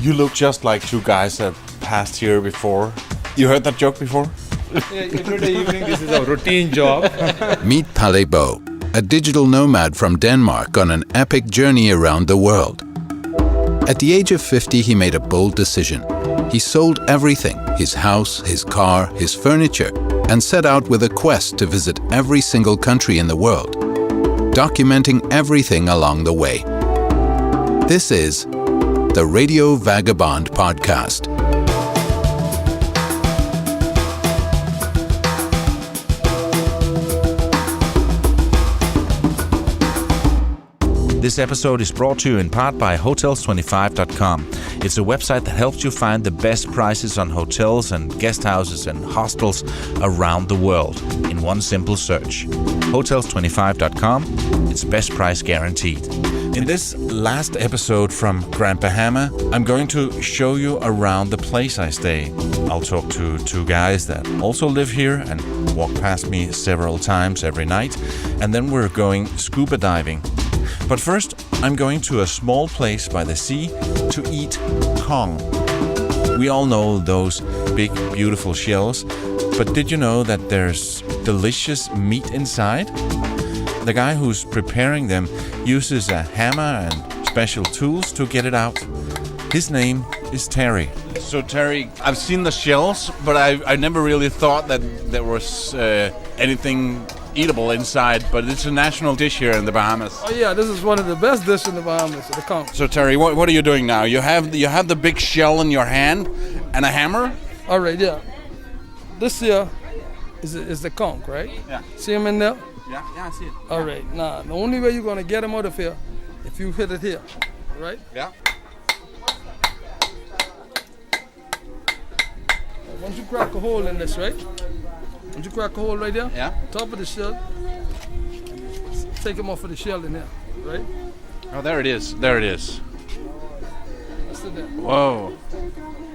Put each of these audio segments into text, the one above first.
You look just like two guys that passed here before. You heard that joke before? Every day evening, this is a routine job. Meet Palle Bo, a digital nomad from Denmark on an epic journey around the world. At the age of 50, he made a bold decision. He sold everything, his house, his car, his furniture, and set out with a quest to visit every single country in the world, documenting everything along the way. This is the Radio Vagabond Podcast. This episode is brought to you in part by Hotels25.com. It's a website that helps you find the best prices on hotels and guest houses and hostels around the world in one simple search. Hotels25.com, it's best price guaranteed. In this last episode from Grand Bahama, I'm going to show you around the place I stay. I'll talk to two guys that also live here and walk past me several times every night, and then we're going scuba diving. But first, I'm going to a small place by the sea to eat conch. We all know those big, beautiful shells, but did you know that there's delicious meat inside? The guy who's preparing them uses a hammer and special tools to get it out. His name is Terry. So Terry, I've seen the shells, but I never really thought that there was anything eatable inside, but it's a national dish here in the Bahamas. Oh yeah, this is one of the best dishes in the Bahamas, the conch. So Terry, what are you doing now? You have the big shell in your hand and a hammer? All right, yeah. This here is the conch, right? Yeah. See him in there? Yeah, I see it. All right, now the only way you're gonna get him out of here, if you hit it here, all right? Yeah. Once you crack a hole in this, right? Once you crack a hole right there, Yeah. top of the shell, take him off of the shell in there, right? Oh, there it is. There it is. That's it there. Whoa.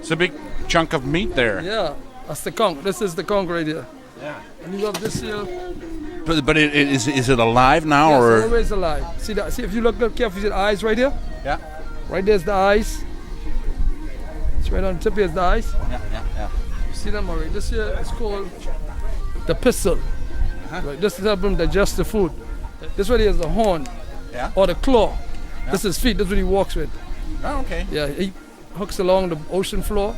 It's a big chunk of meat there. Yeah, that's the conch. This is the conch right here. Yeah. And you have this here. But is it alive now Yes, or? always alive. See that? See if you look carefully, see the eyes right here? Yeah. Right there's the eyes. It's right on the tip here's the eyes. Yeah. You see them already? This here is called the pistol. Right, this is helping him digest the food. This right here is the horn. Yeah. Or the claw. This is feet. This is what he walks with. Oh, okay. Yeah, he hooks along the ocean floor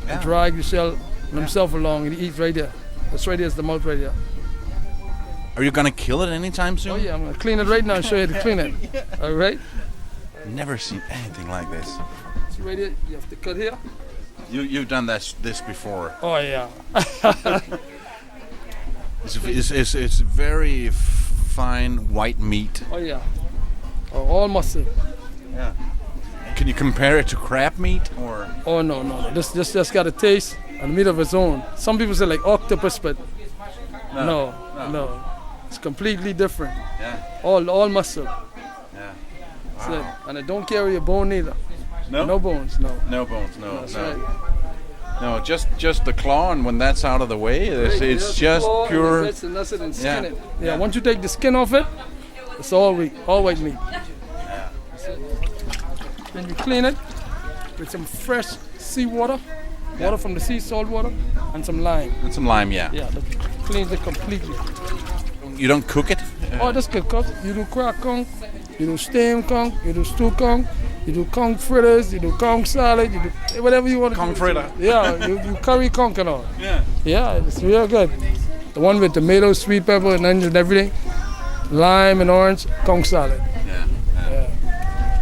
and drag the shell and himself along, and he eats right there. This right here is the mouth right here. Are you gonna kill it anytime soon? Oh yeah, I'm gonna clean it right now and show you how to clean it. All right. Never seen anything like this. See right here, you have to cut here. You've done this before. Oh yeah. It's very fine white meat. Oh yeah. Oh, all muscle. Yeah. Can you compare it to crab meat or? Oh no. This just got a taste and meat of its own. Some people say like octopus, but no. It's completely different. Yeah. All muscle. Yeah. That's it. And it don't carry a bone either. No. No bones. No. No bones. No. That's no. right. No. Just the claw, and when that's out of the way, it's just pure. And that's it, and skin Yeah. it. Yeah. Once you take the skin off it, it's all white meat. Yeah. Then you clean it with some fresh seawater, water from the sea, salt water, and some lime. And some lime, yeah. Yeah, that cleans it completely. You don't cook it? Oh, that's good cook. You do crack conch, you do steamed conch, you do stew conch, you do conch fritters, you do conch salad, you do whatever you want to do. Conch fritter. Yeah, you curry conch and all. Yeah. Yeah, it's real good. The one with tomatoes, sweet pepper, and onions and everything. Lime and orange, conch salad. Yeah.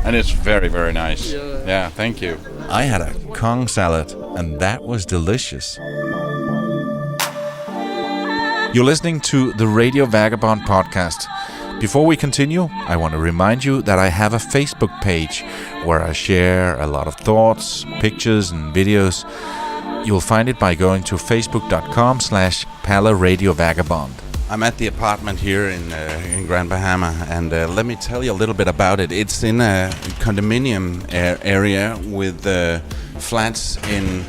And it's very, very nice. Yeah. Thank you. I had a conch salad, and that was delicious. You're listening to the Radio Vagabond podcast. Before we continue, I want to remind you that I have a Facebook page where I share a lot of thoughts, pictures, and videos. You'll find it by going to facebook.com/PalaRadioVagabond. I'm at the apartment here in Grand Bahama, and let me tell you a little bit about it. It's in a condominium area with flats in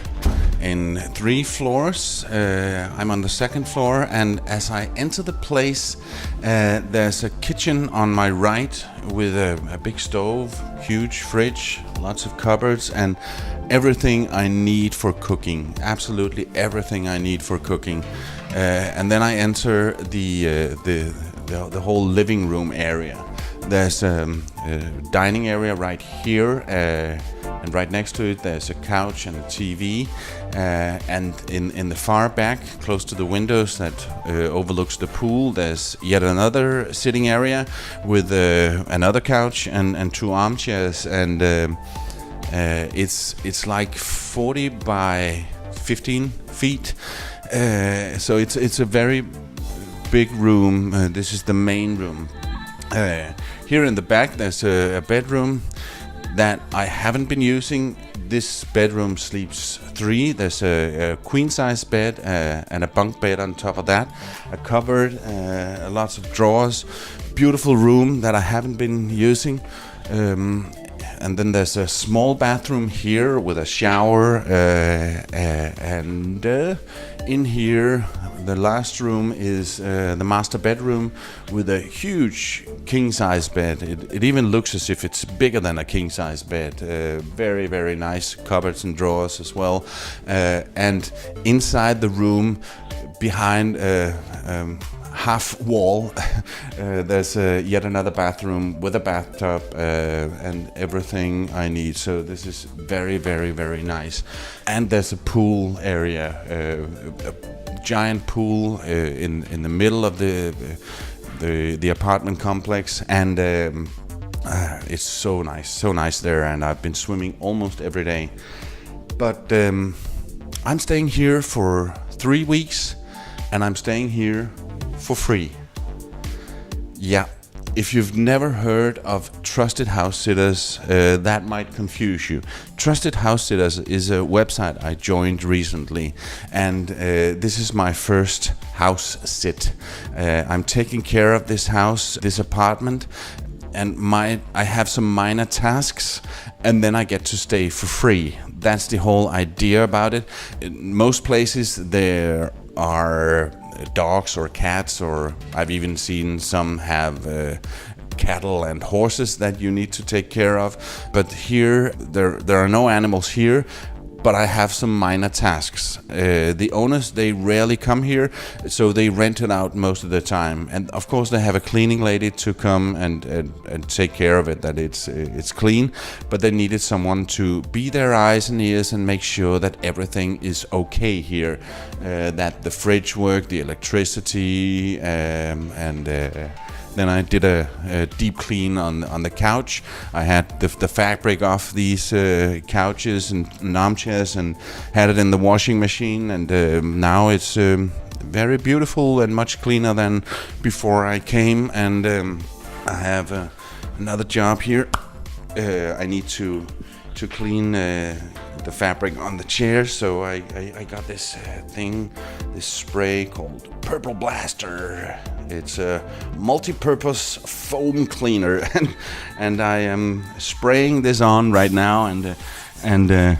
3 floors. I'm on the 2nd floor, and as I enter the place, there's a kitchen on my right with a big stove, huge fridge, lots of cupboards, and everything I need for cooking. Absolutely everything I need for cooking. And then I enter the whole living room area. There's a dining area right here, and right next to it there's a couch and a TV. And in the far back, close to the windows that overlooks the pool, there's yet another sitting area with another couch and two armchairs. And it's like 40 by 15 feet. So it's a very big room. This is the main room. Here in the back there's a bedroom that I haven't been using. This bedroom sleeps 3. There's a queen size bed and a bunk bed on top of that, a cupboard, lots of drawers. Beautiful room that I haven't been using. And then there's a small bathroom here with a shower, and in here the last room is the master bedroom with a huge king-size bed. It even looks as if it's bigger than a king-size bed. Very, very nice cupboards and drawers as well. And inside the room, behind half wall, there's yet another bathroom with a bathtub and everything I need. So this is very, very, very nice. And there's a pool area, a giant pool in the middle of the apartment complex, and it's so nice there. And I've been swimming almost every day. But I'm staying here for 3 weeks, and I'm staying here for free. Yeah, if you've never heard of Trusted House Sitters, that might confuse you. Trusted House Sitters is a website I joined recently, and this is my first house sit. I'm taking care of this house, this apartment, and I have some minor tasks, and then I get to stay for free. That's the whole idea about it. In most places there are dogs or cats, or I've even seen some have cattle and horses that you need to take care of. But here, there are no animals here, but I have some minor tasks. The owners, they rarely come here, so they rent it out most of the time. And of course they have a cleaning lady to come and take care of it, that it's clean. But they needed someone to be their eyes and ears and make sure that everything is okay here. That the fridge worked, the electricity, then I did a deep clean on the couch. I had the fabric off these couches and armchairs and had it in the washing machine. And now it's very beautiful and much cleaner than before I came. And I have another job here. I need to clean the fabric on the chairs, so I got this thing, this spray called Purple Blaster. It's a multi-purpose foam cleaner, and I am spraying this on right now, and I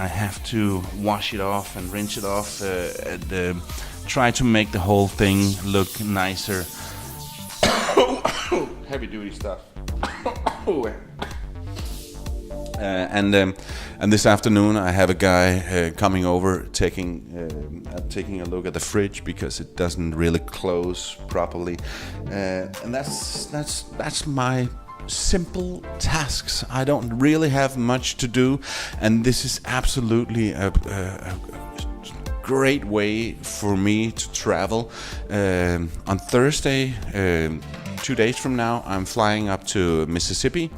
have to wash it off and rinse it off, and try to make the whole thing look nicer. Heavy duty stuff. And this afternoon I have a guy coming over, taking a look at the fridge because it doesn't really close properly, and that's my simple tasks. I don't really have much to do, and this is absolutely a great way for me to travel. On Thursday, 2 days from now, I'm flying up to Mississippi,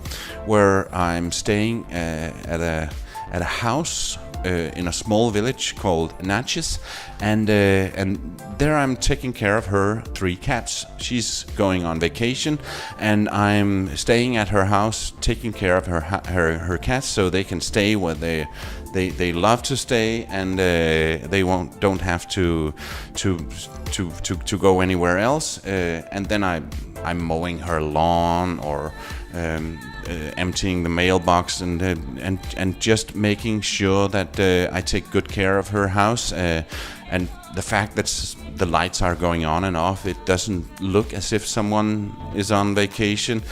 where I'm staying at a house in a small village called Natchez, and there I'm taking care of her 3 cats. She's going on vacation, and I'm staying at her house, taking care of her cats, so they can stay where they love to stay, and they don't have to go anywhere else. And then I'm mowing her lawn, or emptying the mailbox, and just making sure that I take good care of her house. and the fact that the lights are going on and off, it doesn't look as if someone is on vacation.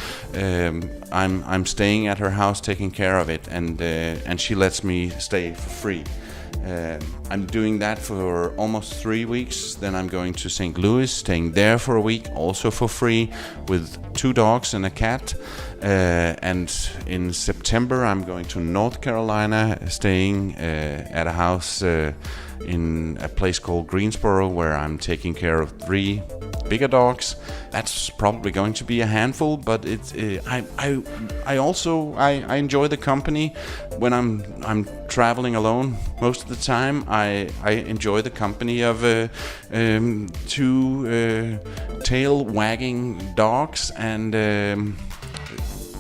I'm staying at her house taking care of it, and she lets me stay for free. I'm doing that for almost 3 weeks. Then I'm going to St. Louis, staying there for a week, also for free, with 2 dogs and a cat. And in September, I'm going to North Carolina, staying at a house in a place called Greensboro, where I'm taking care of 3 bigger dogs. That's probably going to be a handful, but it's I also enjoy the company when I'm traveling alone. Most of the time, I enjoy the company of 2 tail-wagging dogs, and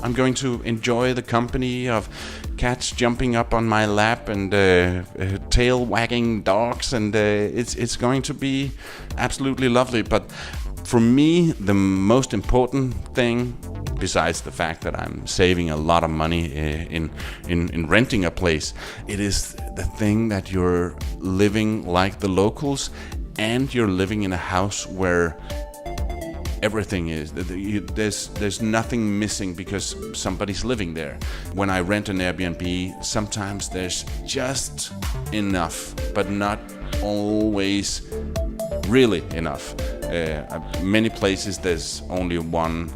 I'm going to enjoy the company of cats jumping up on my lap and tail-wagging dogs, and it's going to be absolutely lovely. But for me, the most important thing, besides the fact that I'm saving a lot of money in renting a place, it is the thing that you're living like the locals, and you're living in a house where everything is. There's nothing missing because somebody's living there. When I rent an Airbnb, sometimes there's just enough, but not always really enough. Many places there's only one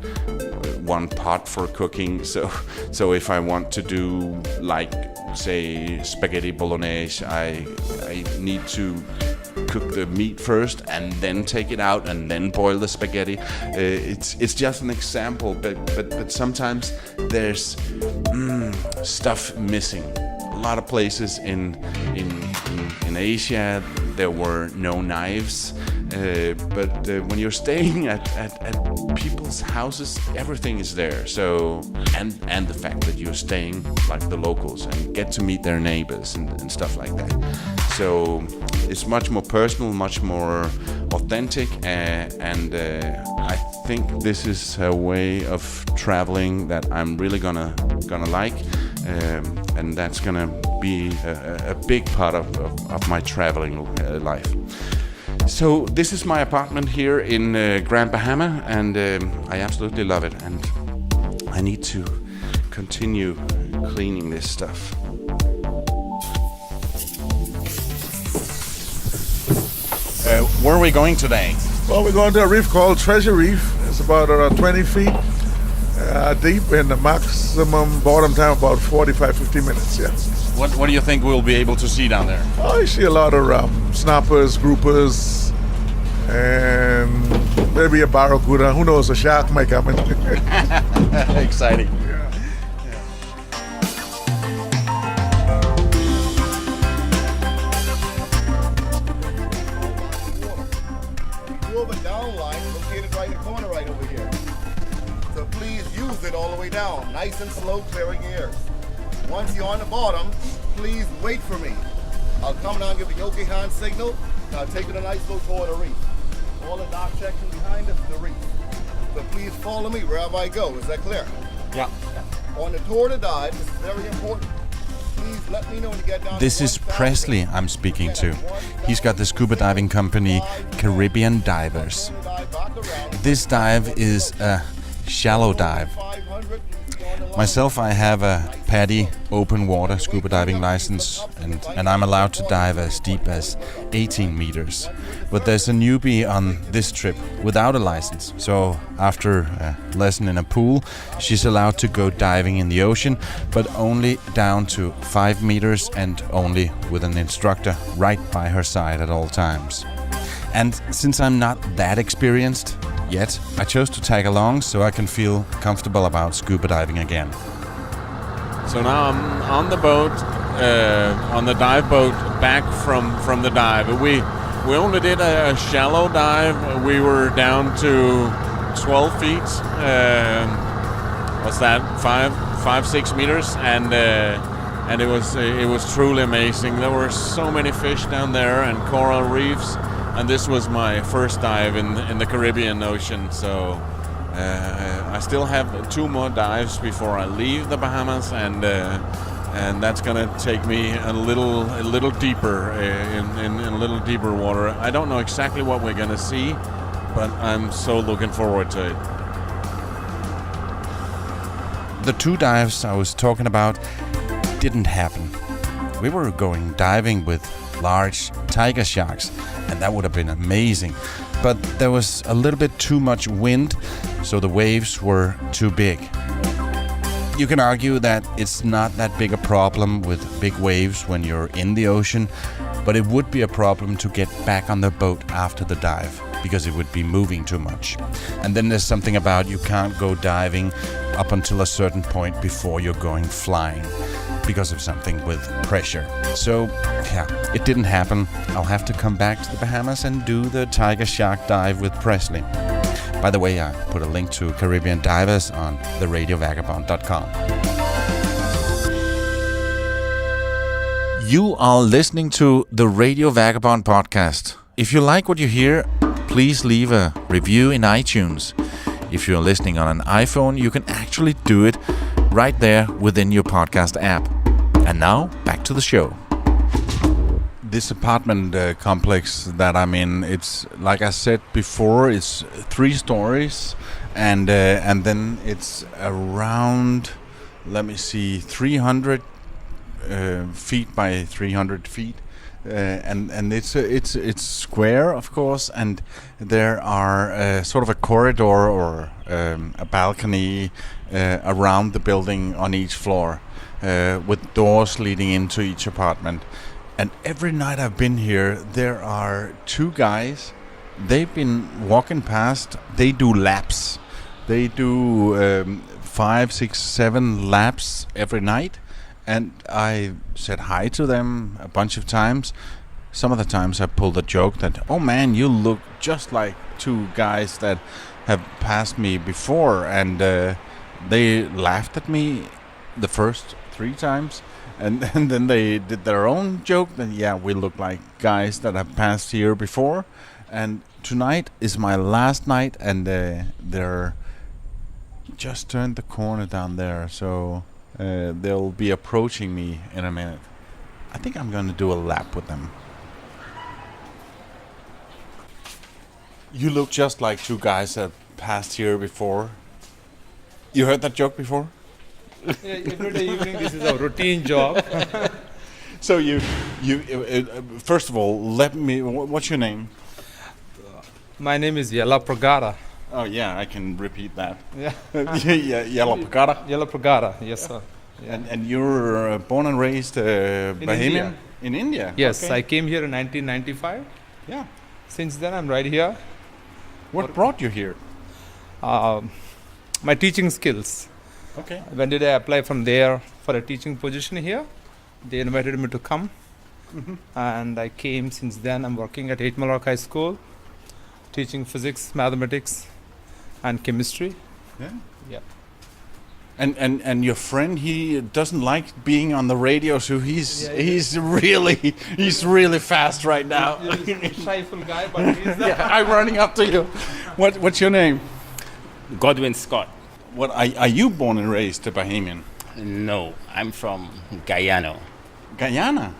pot for cooking. So if I want to do, like, say, spaghetti bolognese, I need to cook the meat first and then take it out and then boil the spaghetti. It's just an example, but sometimes there's stuff missing. A lot of places in Asia there were no knives, but when you're staying at people's houses, everything is there. So and the fact that you're staying like the locals and get to meet their neighbors and stuff like that. So it's much more personal, much more authentic, and I think this is a way of traveling that I'm really gonna like, and that's gonna be a big part of my traveling life. So this is my apartment here in Grand Bahama, and I absolutely love it, and I need to continue cleaning this stuff. Where are we going today? Well, we're going to a reef called Treasure Reef. It's about 20 feet deep, and the maximum bottom time about 45-50 minutes, yeah. What do you think we'll be able to see down there? Oh, you see a lot of snappers, groupers, and maybe a barracuda. Who knows, a shark might come in. Exciting. All the way down, nice and slow, clearing air. Once you're on the bottom, please wait for me. I'll come down and give the yoke hand signal, and I'll take it a nice look toward the reef. All the dark section behind us is the reef. So please follow me wherever I go. Is that clear? Yeah. On the tour to dive, this is very important. Please let me know when you get down. This is Presley I'm speaking to. He's got the scuba diving company Caribbean Divers. This dive is a shallow dive. Myself, I have a PADI open water scuba diving license, and I'm allowed to dive as deep as 18 meters. But there's a newbie on this trip without a license, so after a lesson in a pool, she's allowed to go diving in the ocean, but only down to 5 meters and only with an instructor right by her side at all times. And since I'm not that experienced yet, I chose to tag along so I can feel comfortable about scuba diving again. So now I'm on the boat, on the dive boat, back from the dive. We only did a shallow dive. We were down to 12 feet. What's that? 5-6 meters, and it was truly amazing. There were so many fish down there and coral reefs. And this was my first dive in the Caribbean Ocean, so I still have 2 more dives before I leave the Bahamas, and and that's gonna take me a little deeper in a little deeper water. I don't know exactly what we're gonna see, but I'm so looking forward to it. The 2 dives I was talking about didn't happen. We were going diving with large tiger sharks, and that would have been amazing. But there was a little bit too much wind, so the waves were too big. You can argue that it's not that big a problem with big waves when you're in the ocean, but it would be a problem to get back on the boat after the dive, because it would be moving too much. And then there's something about you can't go diving up until a certain point before you're going flying, because of something with pressure. So, yeah, it didn't happen. I'll have to come back to the Bahamas and do the tiger shark dive with Presley. By the way, I put a link to Caribbean divers on theradiovagabond.com. You are listening to the Radio Vagabond podcast. If you like what you hear, please leave a review in iTunes. If you're listening on an iPhone, you can actually do it right there within your podcast app. And now, back to the show. This apartment complex that I'm in, it's like I said before, it's 3 stories, and then it's around, let me see, 300 feet by 300 feet, and it's square, of course, and there are sort of a corridor or a balcony around the building on each floor, with doors leading into each apartment. And every night I've been here, there are 2 guys. They've been walking past. They do laps. They do 5, 6, 7 laps every night. And I said hi to them a bunch of times. Some of the times I pulled a joke that, oh man, you look just like 2 guys that have passed me before. And they laughed at me the first 3 times. And then they did their own joke that, yeah, we look like guys that have passed here before. And tonight is my last night, and they're just turned the corner down there. So they'll be approaching me in a minute. I think I'm going to do a lap with them. You look just like 2 guys that passed here before. You heard that joke before? Every day evening, this is a routine job. So you first of all, what's your name? My name is Yella Pragada. Oh yeah, I can repeat that. Yeah. Yeah, Yella Pragada. Yella Pragada, yes sir. Yeah. And you're born and raised Bahamian? India. In India? Yes, okay. I came here in 1995. Yeah. Since then, I'm right here. What brought you here? My teaching skills. Okay. When did I apply from there for a teaching position here? They invited me to come. Mm-hmm. And I came. Since then, I'm working at 8 Mile High School, teaching physics, mathematics, and chemistry. Yeah. Yeah. And your friend, he doesn't like being on the radio, so he's really fast right now. He's a shyful guy, but he's Yeah, I'm running up to you. What's your name? Godwin Scott. What are you born and raised a Bahamian? No, I'm from Guyana. Guyana.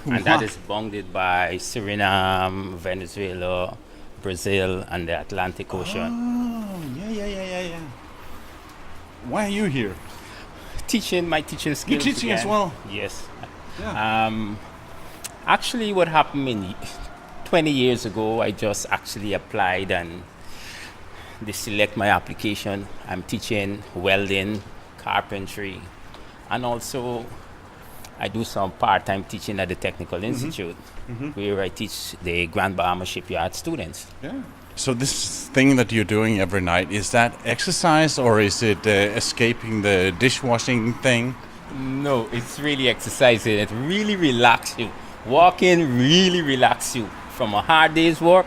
And that is bounded by Suriname, Venezuela, Brazil, and the Atlantic Ocean. Oh, yeah. Why are you here? Teaching my teaching skills. You're teaching again. as well? Yes. Yeah. Actually, what happened 20 years ago, I just actually applied and they select my application. I'm teaching welding, carpentry, and also I do some part-time teaching at the Technical Institute, where I teach the Grand Bahama shipyard students. Yeah. So this thing that you're doing every night, is that exercise or is it escaping the dishwashing thing? No, it's really exercising. It really relaxes you. Walking really relaxes you from a hard day's work.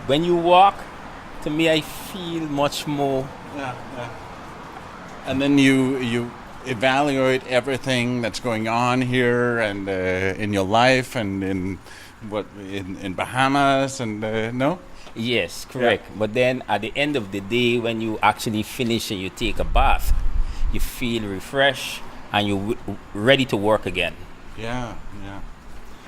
When you walk, to me, I feel much more. Yeah. And then you evaluate everything that's going on here and in your life and in Bahamas and no? Yes, correct. Yeah. But then at the end of the day, when you actually finish and you take a bath, you feel refreshed, and you're ready to work again. Yeah, yeah.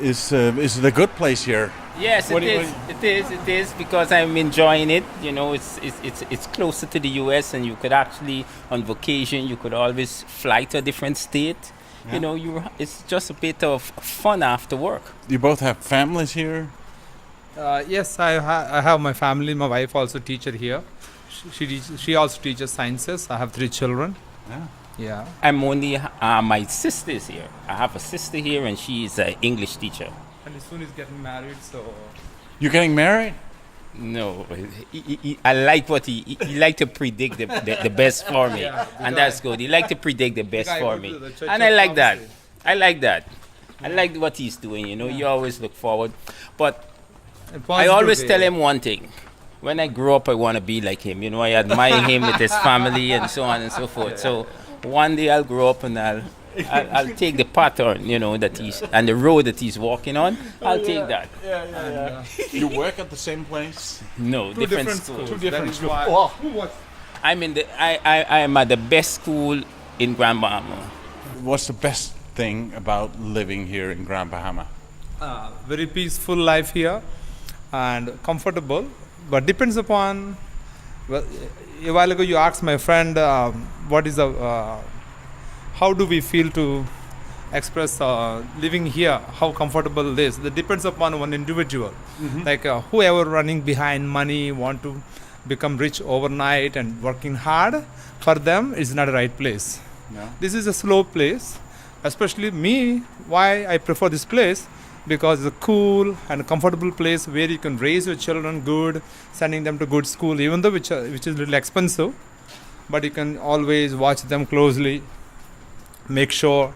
Is it a good place here? Yes, it is because I'm enjoying it. You know, it's closer to the U.S. and you could actually, on vacation, you could always fly to a different state. Yeah. You know, it's just a bit of fun after work. You both have families here? Yes, I have my family. My wife also teacher here. She also teaches sciences. I have 3 children. Yeah. Yeah. I'm only my sister is here. I have a sister here, and she is an English teacher. And soon is getting married, so. You're getting married? No, I like what he like to predict the best for me, and that's good. He like to predict the best for me, and I like that. I like that. I like what he's doing. You know, you always look forward, but I always tell him one thing. When I grow up, I want to be like him. You know, I admire him with his family and so on and so forth. So one day I'll grow up and I'll take the pattern, you know, that he's and the road that he's walking on. I'll take that. Yeah. You work at the same place? No, different schools. 2 different schools. I'm I'm at the best school in Grand Bahama. What's the best thing about living here in Grand Bahama? Very peaceful life here and comfortable, but depends upon. Well, a while ago you asked my friend, what is how do we feel to express living here, how comfortable it is. That depends upon one individual. Mm-hmm. Like whoever running behind money, want to become rich overnight and working hard, for them is not the right place. No. This is a slow place, especially me, why I prefer this place, because it's a cool and comfortable place where you can raise your children good, sending them to good school, even though which is a little expensive, but you can always watch them closely, make sure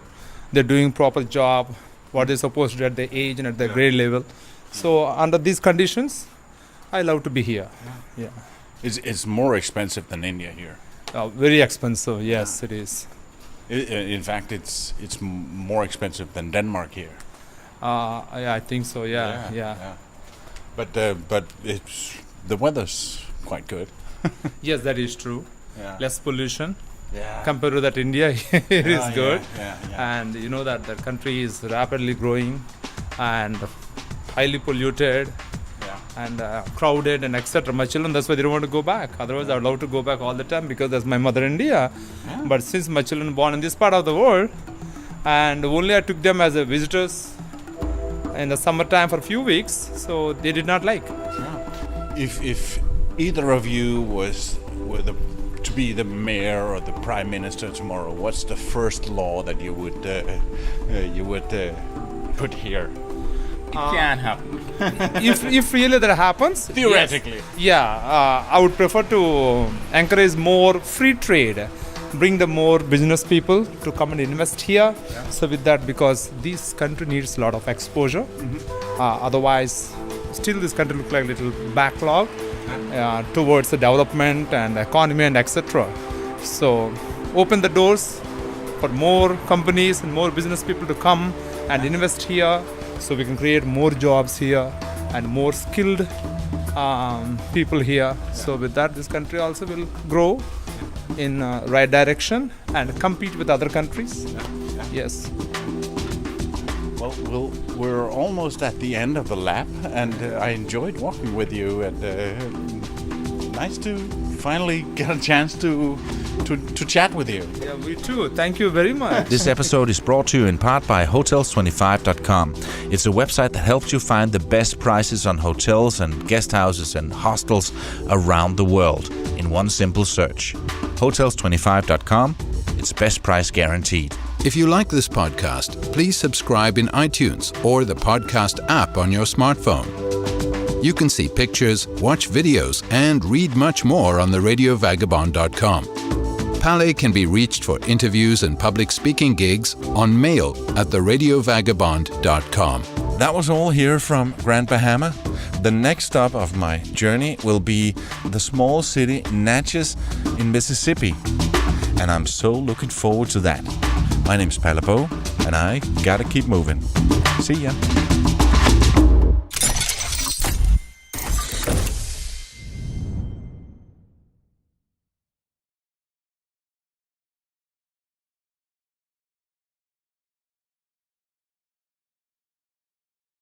they're doing proper job, what they're supposed to do at their age and at their grade level. So under these conditions, I love to be here. Yeah. It's more expensive than India here. Very expensive, yes, it is. In fact, it's more expensive than Denmark here. I think so. Yeah. But it's the weather's quite good. Yes, that is true. Yeah. Less pollution. Yeah. Compared to that India, it is good. Yeah. And you know that the country is rapidly growing and highly polluted and crowded and etc. My children, that's why they don't want to go back. Otherwise, I would love to go back all the time because that's my mother India. Yeah. But since my children born in this part of the world, and only I took them as a visitors in the summertime for a few weeks, so they did not like. Yeah. If either of you were to be the mayor or the prime minister tomorrow, what's the first law that you would put here? It can't happen. if really that happens, theoretically, yes. I would prefer to encourage more free trade, bring the more business people to come and invest here. Yeah. So with that, because this country needs a lot of exposure, otherwise, still this country looks like a little backlog towards the development and economy and etc. So open the doors for more companies and more business people to come and invest here, so we can create more jobs here and more skilled people here. So with that, this country also will grow in right direction and compete with other countries. Yes. Well, we're almost at the end of the lap, and I enjoyed walking with you. And nice to finally get a chance to chat with you. Yeah, we too. Thank you very much. This episode is brought to you in part by Hotels25.com. It's a website that helps you find the best prices on hotels and guest houses and hostels around the world in one simple search. Hotels25.com. It's best price guaranteed. If you like this podcast, please subscribe in iTunes or the podcast app on your smartphone. You can see pictures, watch videos, and read much more on theradiovagabond.com. Pale can be reached for interviews and public speaking gigs on mail at theradiovagabond.com. That was all here from Grand Bahama. The next stop of my journey will be the small city Natchez in Mississippi. And I'm so looking forward to that. My name's Palabo, and I gotta keep moving. See ya.